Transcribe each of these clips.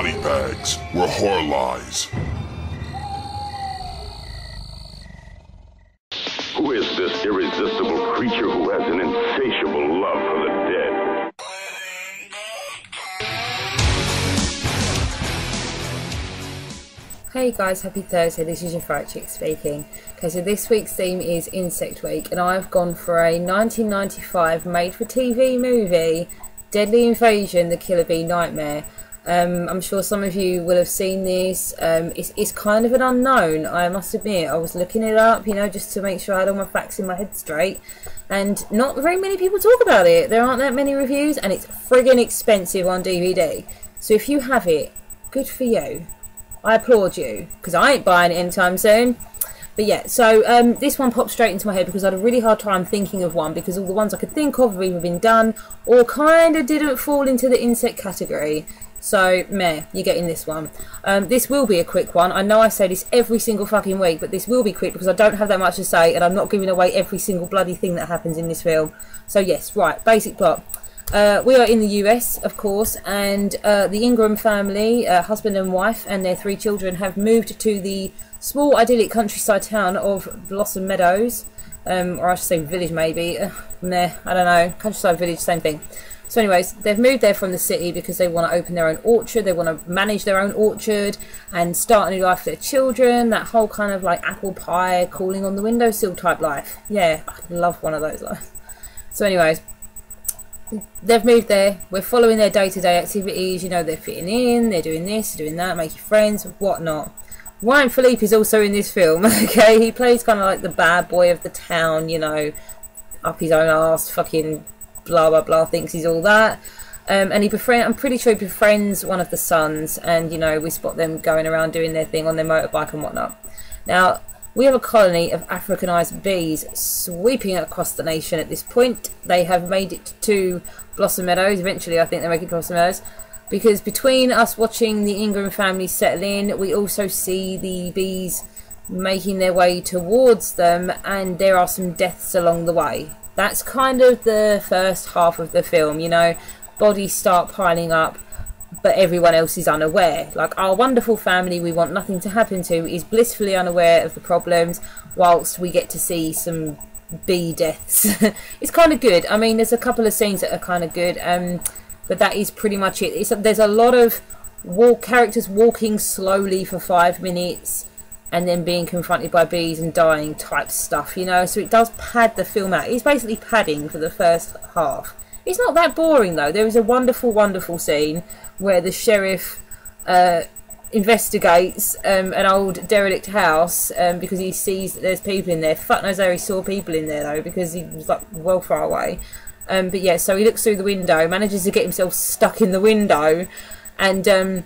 body bags were horror lies. Who is this irresistible creature who has an insatiable love for the dead? Hey guys, happy Thursday, this is your Fright Chick speaking. Okay, so this week's theme is Insect Week, and I've gone for a 1995 made-for-TV movie, Deadly Invasion, The Killer Bee Nightmare. I'm sure some of you will have seen this. It's kind of an unknown, I must admit. I was looking it up, you know, just to make sure I had all my facts in my head straight. And not very many people talk about it. There aren't that many reviews, and it's friggin' expensive on DVD. So if you have it, good for you. I applaud you, because I ain't buying it anytime soon. But yeah, so this one popped straight into my head because I had a really hard time thinking of one, because all the ones I could think of have either been done or kind of didn't fall into the insect category. So, meh, you're getting this one. This will be a quick one. I know I say this every single fucking week, but this will be quick because I don't have that much to say and I'm not giving away every single bloody thing that happens in this film. So yes, right, basic plot. We are in the US, of course, and the Ingram family, husband and wife and their 3 children, have moved to the small idyllic countryside town of Blossom Meadows, or I should say village maybe. Nah, I don't know, countryside village, same thing. So anyways, they've moved there from the city because they want to open their own orchard, they want to manage their own orchard and start a new life for their children, that whole kind of like apple pie, crawling on the windowsill type life. Yeah, I love one of those lives. So anyways, they've moved there, we're following their day-to-day activities, you know, they're fitting in, they're doing this, doing that, making friends, whatnot. Ryan Philippe is also in this film, okay, he plays kind of like the bad boy of the town, you know, up his own arse, fucking blah blah blah, thinks he's all that. And I'm pretty sure he befriends one of the sons, and you know, we spot them going around doing their thing on their motorbike and whatnot. Now, we have a colony of Africanized bees sweeping across the nation at this point. They have made it to Blossom Meadows. Eventually, I think they make it to Blossom Meadows. Because between us watching the Ingram family settle in, we also see the bees making their way towards them, and there are some deaths along the way. That's kind of the first half of the film, you know. Bodies start piling up, but everyone else is unaware. Like, our wonderful family we want nothing to happen to is blissfully unaware of the problems, whilst we get to see some bee deaths. It's kind of good. I mean, there's a couple of scenes that are kind of good, but that is pretty much it. There's a lot of characters walking slowly for 5 minutes and then being confronted by bees and dying type stuff, you know. So it does pad the film out. It's basically padding for the first half. It's not that boring though. There is a wonderful, wonderful scene where the sheriff investigates an old derelict house because he sees that there's people in there. Fuck knows how he saw people in there though, because he was like well far away. But yeah, so he looks through the window, manages to get himself stuck in the window, and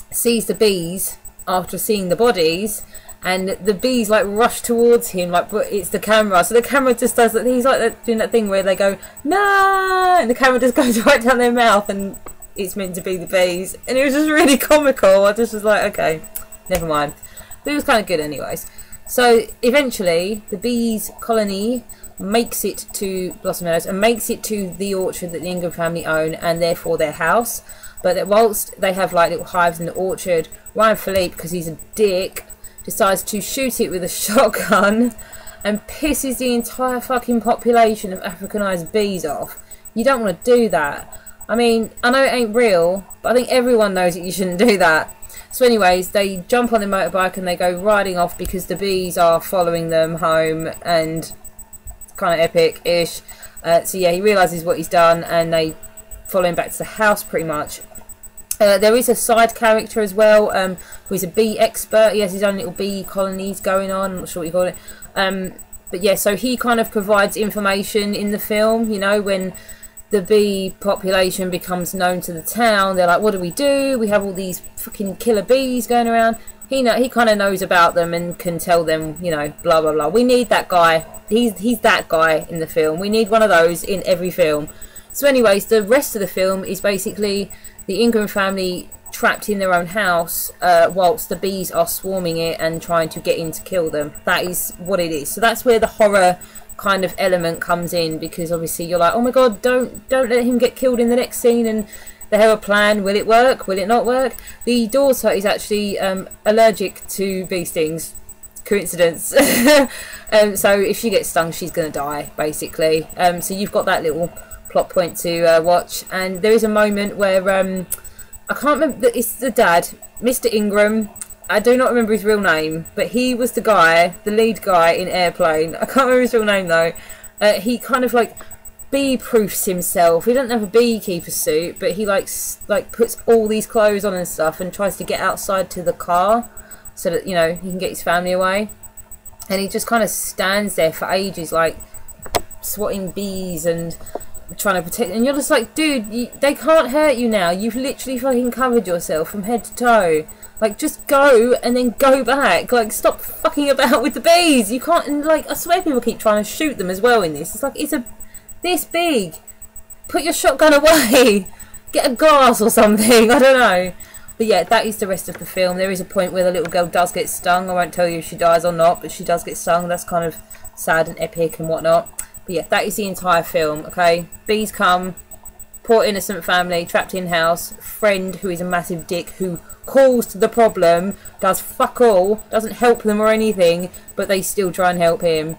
sees the bees after seeing the bodies. And the bees like rush towards him, like, but it's the camera, so the camera just does that. He's like doing that thing where they go no, and the camera just goes right down their mouth, and it's meant to be the bees, and it was just really comical. I just was like, okay, never mind. But it was kind of good anyways. So eventually the bees colony makes it to Blossom Meadows and makes it to the orchard that the Ingram family own, and therefore their house. But that whilst they have like little hives in the orchard, Ryan Philippe, because he's a dick, decides to shoot it with a shotgun and pisses the entire fucking population of Africanized bees off. You don't want to do that. I mean, I know it ain't real, but I think everyone knows that you shouldn't do that. So anyways, they jump on their motorbike and they go riding off because the bees are following them home, and kind of epic-ish. So yeah, he realises what he's done and they follow him back to the house pretty much. There is a side character as well, who's a bee expert. He has his own little bee colonies going on. I'm not sure what you call it. But yeah, so he kind of provides information in the film. You know, when the bee population becomes known to the town, they're like, what do? We have all these fucking killer bees going around. He kind of knows about them and can tell them, you know, blah blah blah. We need that guy. He's that guy in the film. We need one of those in every film. So anyways, the rest of the film is basically the Ingram family trapped in their own house whilst the bees are swarming it and trying to get in to kill them. That is what it is. So that's where the horror kind of element comes in, because obviously you're like, oh my god, don't let him get killed in the next scene, and They have a plan. Will it work? Will it not work? The daughter is actually allergic to bee stings. Coincidence. So if she gets stung, she's going to die, basically. So you've got that little plot point to watch. And there is a moment where I can't remember. It's the dad, Mr. Ingram. I do not remember his real name, but he was the guy, the lead guy in Airplane. I can't remember his real name though. He kind of like bee-proofs himself. He doesn't have a beekeeper suit, but he like puts all these clothes on and stuff, and tries to get outside to the car so that, you know, he can get his family away. And he just kind of stands there for ages, like swatting bees and trying to protect. And you're just like, dude, they can't hurt you now. You've literally fucking covered yourself from head to toe. Like, just go and then go back. Like, stop fucking about with the bees. You can't, and like, I swear people keep trying to shoot them as well in this. It's like, it's this big. Put your shotgun away. Get a glass or something. I don't know. But yeah, that is the rest of the film. There is a point where the little girl does get stung. I won't tell you if she dies or not, but she does get stung. That's kind of sad and epic and whatnot. But yeah, that is the entire film, okay? Bees come. Poor innocent family trapped in house. Friend who is a massive dick who caused the problem, does fuck all, doesn't help them or anything, but they still try and help him.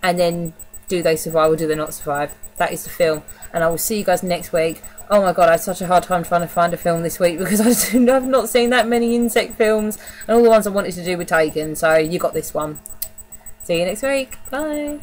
And then, do they survive or do they not survive? That is the film. And I will see you guys next week. Oh my god, I had such a hard time trying to find a film this week because I've not seen that many insect films, and all the ones I wanted to do were taken, so you got this one. See you next week. Bye.